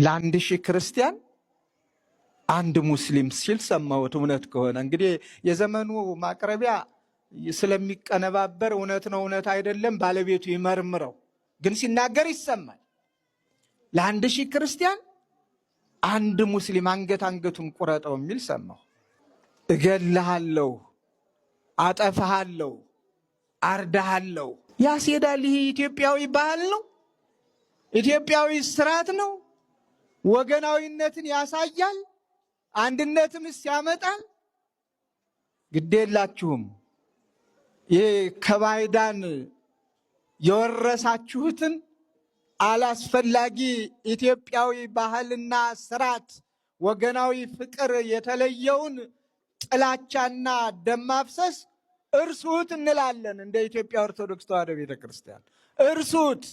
ለአንድ ሺህ ክርስቲያን አንድ ሙስሊም ሲል ሰማሁት። እውነት ከሆነ እንግዲህ የዘመኑ ማቅረቢያ ስለሚቀነባበር እውነት ነው እውነት አይደለም ባለቤቱ ይመርምረው፣ ግን ሲናገር ይሰማል። ለአንድ ሺህ ክርስቲያን አንድ ሙስሊም አንገቱን ቁረጠው የሚል ሰማሁ። እገልሃለሁ፣ አጠፋሃለሁ፣ አርዳሃለሁ ያስሄዳል። ይህ ኢትዮጵያዊ ባህል ነው፣ ኢትዮጵያዊ ስርዓት ነው። ወገናዊነትን ያሳያል፣ አንድነትንስ ያመጣል። ግዴላችሁም ይህ ከባይዳን የወረሳችሁትን አላስፈላጊ ኢትዮጵያዊ ባህልና ስርዓት ወገናዊ ፍቅር የተለየውን ጥላቻና ደም ማፍሰስ እርሱት እንላለን። እንደ ኢትዮጵያ ኦርቶዶክስ ተዋሕዶ ቤተክርስቲያን እርሱት።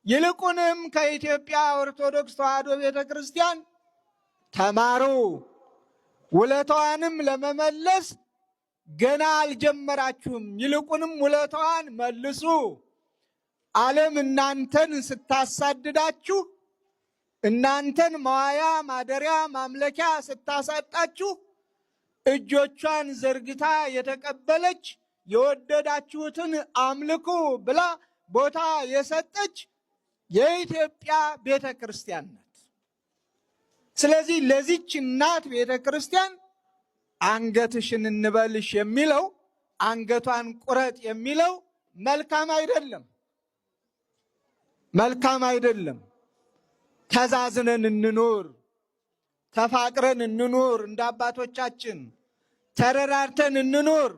ይልቁንም ከኢትዮጵያ ኦርቶዶክስ ተዋሕዶ ቤተክርስቲያን ተማሩ። ውለታዋንም ለመመለስ ገና አልጀመራችሁም፣ ይልቁንም ውለታዋን መልሱ። ዓለም እናንተን ስታሳድዳችሁ፣ እናንተን መዋያ ማደሪያ ማምለኪያ ስታሳጣችሁ እጆቿን ዘርግታ የተቀበለች የወደዳችሁትን አምልኩ ብላ ቦታ የሰጠች የኢትዮጵያ ቤተ ክርስቲያን ናት። ስለዚህ ለዚች እናት ቤተ ክርስቲያን አንገትሽን እንበልሽ የሚለው አንገቷን ቁረጥ የሚለው መልካም አይደለም፣ መልካም አይደለም። ተዛዝነን እንኑር፣ ተፋቅረን እንኑር፣ እንደ አባቶቻችን ተረራርተን እንኑር።